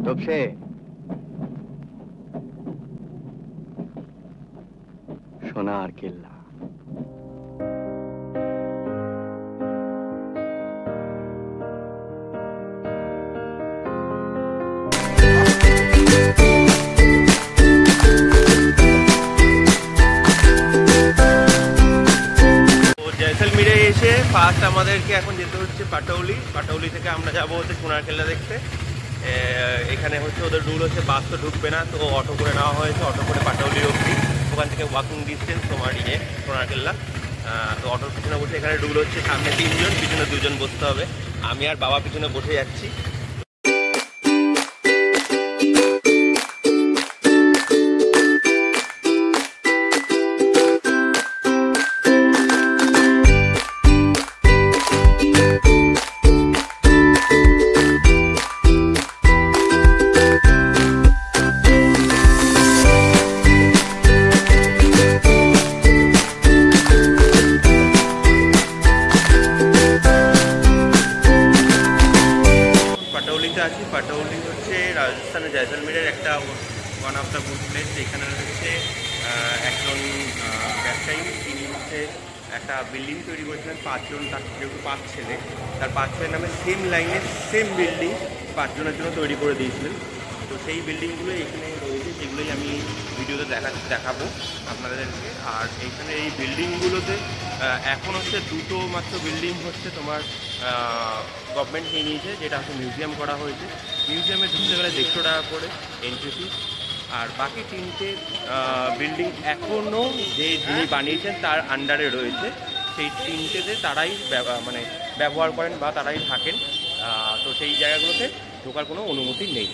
তোপসে সোনার কেল্লা। জয়সলমীরে এসে ফার্স্ট আমাদেরকে এখন যেতে হচ্ছে পাটৌলি। পাটৌলি থেকে আমরা যাবো হচ্ছে সোনার কেল্লা দেখতে। এখানে হচ্ছে ওদের রুল হচ্ছে বাস তো ঢুকবে না, তো অটো করে নেওয়া হয়েছে। অটো করে পাটৌলি অবধি, ওখান থেকে ওয়াকিং ডিস্টেন্স তোমার সোনার কেল্লা। তো অটোর পিছনে বসে, এখানে রুল হচ্ছে সামনে 3 জন, পিছনে 2 জন বসতে হবে। আমি আর বাবা পিছনে বসে যাচ্ছি। পাটৌলি হচ্ছে রাজস্থানের জয়সলমীরের একটা one of the good place. এখানে হচ্ছে একজন ব্যবসায়ী, তিনি হচ্ছে একটা বিল্ডিং তৈরি করেছিলেন 5 জন, তার যেহেতু 5 ছেলে, তার 5 ছেলের নামে সেম লাইনের সেম বিল্ডিং 5 জনের জন্য তৈরি করে দিয়েছিলেন। তো সেই বিল্ডিংগুলো এখানে রয়েছে, সেগুলোই আমি ভিডিওতে দেখাবো আপনাদেরকে। আর এইখানে এই বিল্ডিংগুলোতে এখন হচ্ছে 2টো মাত্র বিল্ডিং হচ্ছে তোমার গভর্নমেন্ট নিয়ে নিয়েছে, যেটা হচ্ছে মিউজিয়াম করা হয়েছে। মিউজিয়ামে ঢুকতে গেলে 150 টাকা করে এন্ট্রি ফিস। আর বাকি 3টে বিল্ডিং এখনও যিনি বানিয়েছেন তার আন্ডারে রয়েছে। সেই 3টেতে তারাই মানে ব্যবহার করেন বা তারাই থাকেন। তো সেই জায়গাগুলোতে ঢোকার কোনো অনুমতি নেই।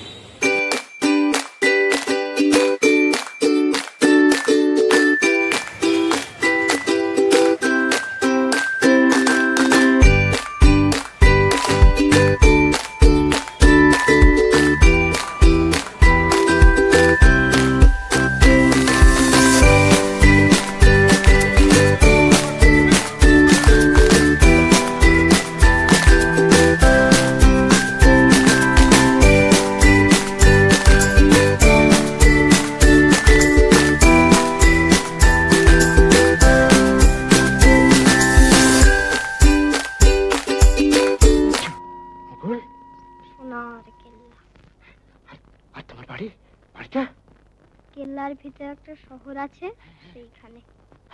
কেল্লার ভিতরে একটা শহর আছে, সেইখানে।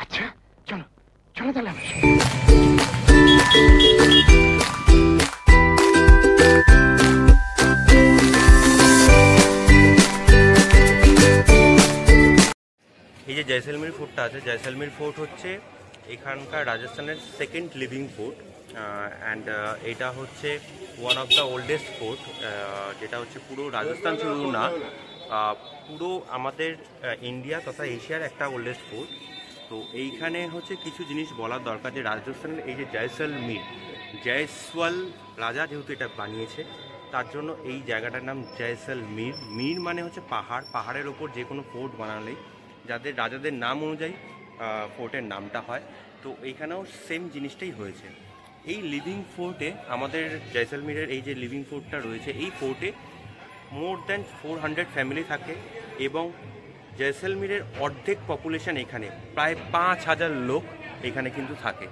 আচ্ছা, চলো চলো তাহলে। এই যে জয়সলমীর ফোর্টটা আছে, জয়সলমীর ফোর্ট হচ্ছে এখানকার রাজস্থানের 2nd লিভিং ফোর্ট। অ্যান্ড এটা হচ্ছে one of the oldest fort, যেটা হচ্ছে পুরো রাজস্থান শুধু না, পুরো আমাদের ইন্ডিয়া তথা এশিয়ার একটা ওল্ডেস্ট ফোর্ট। তো এইখানে হচ্ছে কিছু জিনিস বলার দরকার, যে রাজস্থানের এই যে জয়সলমীর, জয়সওয়াল রাজা যেহেতু এটা বানিয়েছে, তার জন্য এই জায়গাটার নাম জয়সলমীর। মীর মানে হচ্ছে পাহাড়, পাহাড়ের ওপর যে কোনো ফোর্ট বানালেই যাদের রাজাদের নাম অনুযায়ী ফোর্টের নামটা হয়। তো এইখানেও সেম জিনিসটাই হয়েছে। এই লিভিং ফোর্টে, আমাদের জয়সলমীরের এই যে লিভিং ফোর্টটা রয়েছে, এই ফোর্টে মোর দ্যান 400 ফ্যামিলি থাকে এবং জয়সলমীরের অর্ধেক পপুলেশন এখানে, প্রায় 5000 লোক এখানে কিন্তু থাকে।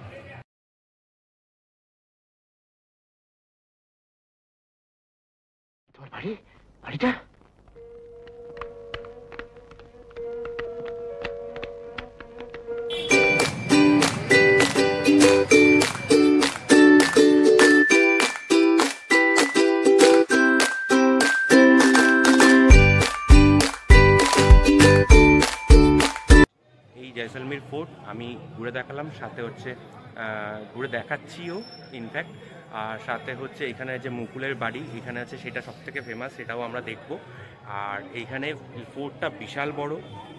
তোমার বাড়িটা জয়সলমীর ফোর্ট আমি ঘুরে দেখালাম, সাথে হচ্ছে ঘুরে দেখাচ্ছিও ইনফ্যাক্ট। আর সাথে হচ্ছে এখানে যে মুকুলের বাড়ি এখানে আছে, সেটা সবথেকে ফেমাস, সেটাও আমরা দেখব। আর এইখানে ফোর্টটা বিশাল বড়।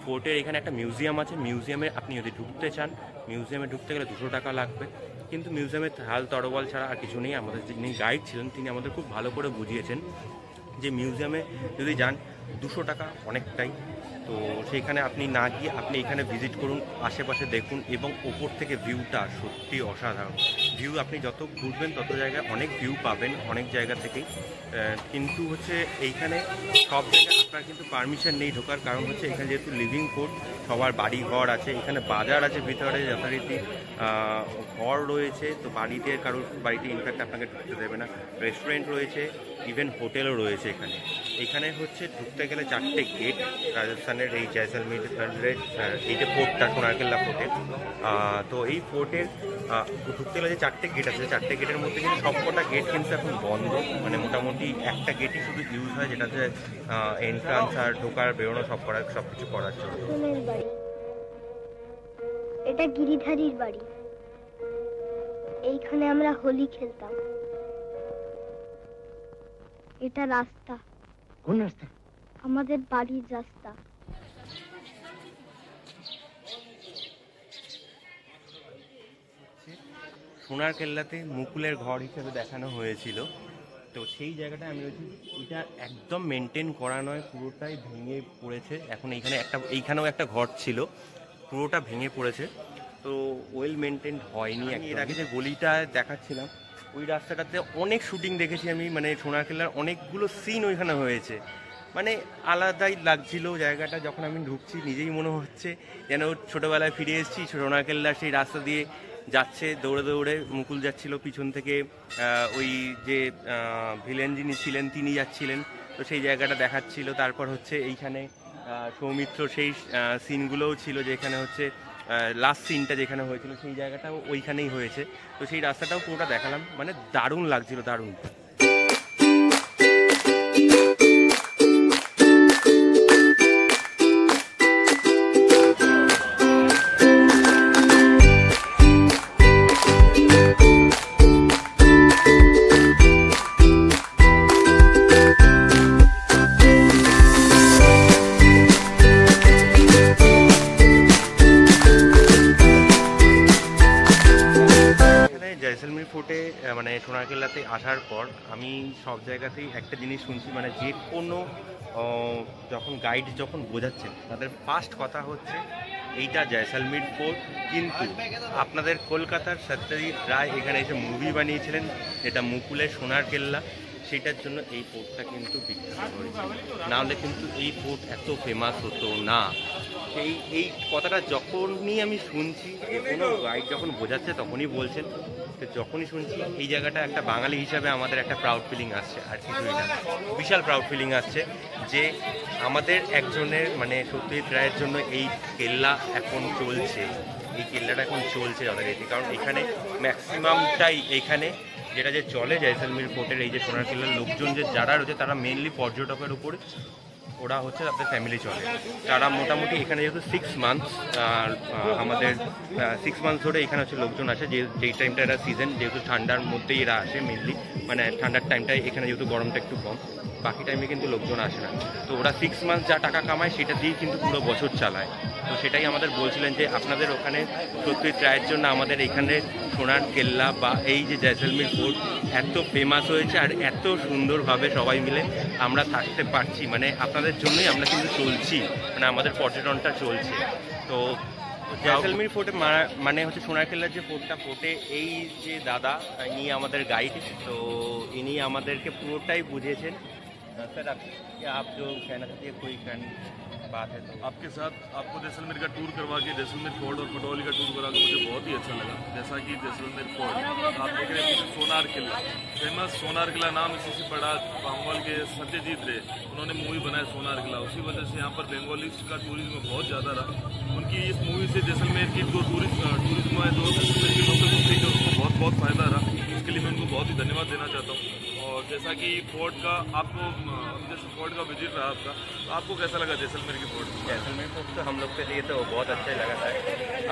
ফোর্টের এখানে একটা মিউজিয়াম আছে, মিউজিয়ামে আপনি যদি ঢুকতে চান, মিউজিয়ামে ঢুকতে গেলে 200 টাকা লাগবে। কিন্তু মিউজিয়ামে হাল তরোয়াল ছাড়া আর কিছু নেই। আমাদের যিনি গাইড ছিলেন তিনি আমাদের খুব ভালো করে বুঝিয়েছেন যে মিউজিয়ামে যদি যান 200 টাকা অনেকটাই। তো সেইখানে আপনি না গিয়ে আপনি এখানে ভিজিট করুন, আশেপাশে দেখুন এবং ওপর থেকে ভিউটা সত্যি অসাধারণ। ভিউ আপনি যত ঘুরবেন তত জায়গায় অনেক ভিউ পাবেন অনেক জায়গা থেকেই, কিন্তু হচ্ছে এইখানে সব জায়গায় আপনার কিন্তু পারমিশন নেই ঢোকার। কারণ হচ্ছে এখানে যেহেতু লিভিং কোর্ট, সবার বাড়ি ঘর আছে, এখানে বাজার আছে ভিতরে, যথারীতি ঘর রয়েছে, তো বাড়িতে কারোর বাড়িতে ইনফ্যাক্ট আপনাকে ঢুকতে দেবে না। রেস্টুরেন্ট রয়েছে, ইভেন হোটেলও রয়েছে এখানে। এখানে হচ্ছে ঢুকতে গেলে 4টে গেট রাজস্থানের এই জয়সলমীরের, এই যে ফোর্টটা সোনারকেল্লা ফোর্টের। তো এই ফোর্টের ঢুকতে গেলে যে 4টে গেট আছে, 4টে গেটের মধ্যে কিন্তু সবকটা গেট কিন্তু এখন বন্ধ। মানে মোটামুটি একটা গেটই শুধু ইউজ হয়, যেটাতে এন্ট্রান্স আর ঢোকার বেরোনো সব কিছু করার জন্য। বাড়ি, এটা গিরিধারীর বাড়ি। এইখানে আমরা হোলি খেলতাম। এটা রাস্তা। কোন রাস্তা? আমাদের বাড়ির রাস্তা। সোনারকেল্লাতে মুকুলের ঘর হিসেবে দেখানো হয়েছিল, তো সেই জায়গাটা আমি বলছি এটা একদম মেনটেন করা নয়, পুরোটাই ভেঙে পড়েছে। এখন এইখানেও একটা ঘর ছিল, পুরোটা ভেঙে পড়েছে, তো ওয়েল মেনটেন হয়নি। এর আগে যে গলিটা দেখাচ্ছিলাম ওই রাস্তাটাতে অনেক শুটিং দেখেছি আমি, মানে সোনারকেল্লার অনেকগুলো সিন ওইখানে হয়েছে। মানে আলাদাই লাগছিল জায়গাটা। যখন আমি ঢুকছি নিজেই মনে হচ্ছে যেন ছোটোবেলায় ফিরে এসেছি। সোনারকেল্লার সেই রাস্তা দিয়ে যাচ্ছে দৌড়ে দৌড়ে, মুকুল যাচ্ছিল পিছন থেকে, ওই যে ভিলেন যিনি ছিলেন তিনি যাচ্ছিলেন, তো সেই জায়গাটা দেখাচ্ছিল। তারপর হচ্ছে এইখানে সৌমিত্র সেই সিনগুলোও ছিল, যেখানে হচ্ছে লাস্ট সিনটা যেখানে হয়েছিল সেই জায়গাটাও ওইখানেই হয়েছে। তো সেই রাস্তাটাও পুরোটা দেখালাম, মানে দারুণ লাগছিল, দারুণ। জয়সলমীর ফোর্টে মানে সোনারকেল্লাতে আসার পর আমি সব জায়গাতেই একটা জিনিস শুনছি, মানে যে কোনো যখন গাইড যখন বোঝাচ্ছেন তাদের ফার্স্ট কথা হচ্ছে এইটা জয়সলমীর ফোর্ট, কিন্তু আপনাদের কলকাতার সত্যজিৎ রায় এখানে এসে মুভি বানিয়েছিলেন যেটা মুকুলের সোনারকেল্লা, সেটার জন্য এই ফোর্টটা কিন্তু বিখ্যাত হয়েছে। নাহলে কিন্তু এই ফোর্ট এত ফেমাস হতো না। এই কথাটা যখনই আমি শুনছি, কোনো গাইড যখন বোঝাচ্ছে তখনই বলছেন, তো যখনই শুনছি এই জায়গাটা একটা বাঙালি হিসাবে আমাদের একটা প্রাউড ফিলিং আসছে, আর কিছুই না। বিশাল প্রাউড ফিলিং আসছে যে আমাদের একজনের মানে সত্যজিৎ রায়ের জন্য এই কেল্লা এখন চলছে, এই কেল্লাটা এখন চলছে যথারীতি। কারণ এখানে ম্যাক্সিমামটাই এখানে যেটা যে চলে জয়সলমীর ফোর্টের এই যে সোনারকেল্লার লোকজন যে যারা রয়েছে তারা মেনলি পর্যটকের উপরে, ওরা হচ্ছে তাদের ফ্যামিলি চলে। তারা মোটামুটি এখানে যেহেতু 6 মান্থস আমাদের 6 মান্থস ধরে এখানে হচ্ছে লোকজন আসে, যেই টাইমটা এরা সিজন, যেহেতু ঠান্ডার মধ্যেই এরা আসে মেনলি, মানে ঠান্ডার টাইমটাই এখানে যেহেতু গরমটা একটু কম, বাকি টাইমে কিন্তু লোকজন আসে না। তো ওরা 6 মান্থস যা টাকা কামায় সেটা দিয়েই কিন্তু পুরো বছর চালায়। তো সেটাই আমাদের বলছিলেন যে আপনাদের ওখানে সত্যজিৎ রায়ের জন্য আমাদের এখানে সোনারকেল্লা বা এই যে জয়সলমীর ফোর্ট এত ফেমাস হয়েছে, আর এত সুন্দরভাবে সবাই মিলে আমরা থাকতে পারছি, মানে আপনাদের জন্যই আমরা কিন্তু চলছি, মানে আমাদের পর্যটনটা চলছে। তো জয়সলমীর ফোর্টে মানে হচ্ছে সোনারকেল্লার যে ফোর্টে এই যে দাদা ইনি আমাদের গাইড, তো ইনি আমাদেরকে পুরোটাই বুঝিয়েছেন। স্যার आप जो कहना चाहते हैं कोई बात है तो आपके साथ आपको जैसलमेर का टूर करवा के जैसलमेर फोर्ट और पटौली का टूर करा के मुझे बहुत ही अच्छा लगा। जैसा कि जैसलमेर फोर्ट आप देख रहे हैं, सोनार किला फेमस, सोनार किला नाम इसी से पड़ा। बंगाल के सत्यजीत रे उन्होंने मूवी बनाया सोनार किला, उसी वजह से यहाँ पर बंगाली का टूरिज्म बहुत ज़्यादा रहा। उनकी इस मूवी से जैसलमेर की जो टूरिज्म है, जो जैसलमेर की लोकल पब्लिक है, उसको बहुत बहुत फ़ायदा रहा। इसके लिए मैं उनको बहुत ही धन्यवाद देना चाहता हूँ। और जैसा कि फोर्ट का आपको जैसे फोर्ट का विजिट रहा आपका, तो आपको कैसा लगा जैसलमेर की फोर्ट? जैसलमेर फोर्ट तो हम लोग के लिए तो बहुत अच्छा लगा था,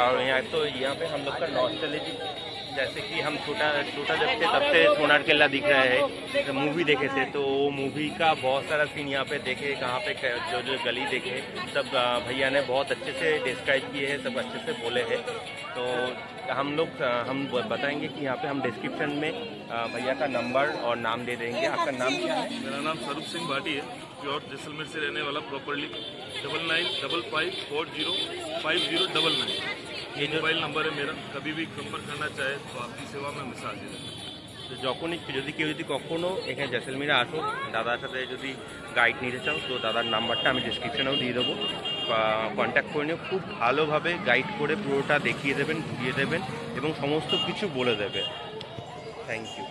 और यहाँ पे हम लोग का नॉस्टैल्जिक, जैसे कि हम छोटा जब थे तब से सोनारकेल्ला दिख रहा है, तो मूवी देखे थे, तो वो मूवी का बहुत सारा सीन यहाँ पे देखे, कहाँ पे जो गली देखे, सब भैया ने बहुत अच्छे से डिस्क्राइब किए हैं, सब अच्छे से बोले हैं। तो हम बताएंगे कि यहाँ पे हम डिस्क्रिप्शन में भैया का नंबर और नाम दे देंगे। आपका नाम क्या है? मेरा नाम स्वरूप सिंह भाटी है, प्योर जैसलमेर से रहने वाला, प्रॉपरली 9955405099। ये मोबाइल नंबर है मेरा, कभी भी संपर्क करना चाहे तो आपकी सेवा में हमेशा हाजिर है। তো যখনই কেউ যদি কখনো এখানে জয়সলমীরে আসো, দাদার সাথে যদি গাইড নিতে চাও তো দাদার নাম্বারটা আমি ডিসক্রিপশনেও দিয়ে দেবো, কন্ট্যাক্ট করে নিও। খুব ভালোভাবে গাইড করে পুরোটা দেখিয়ে দেবেন, ঘুরিয়ে দেবেন এবং সমস্ত কিছু বলে দেবে। Thank you.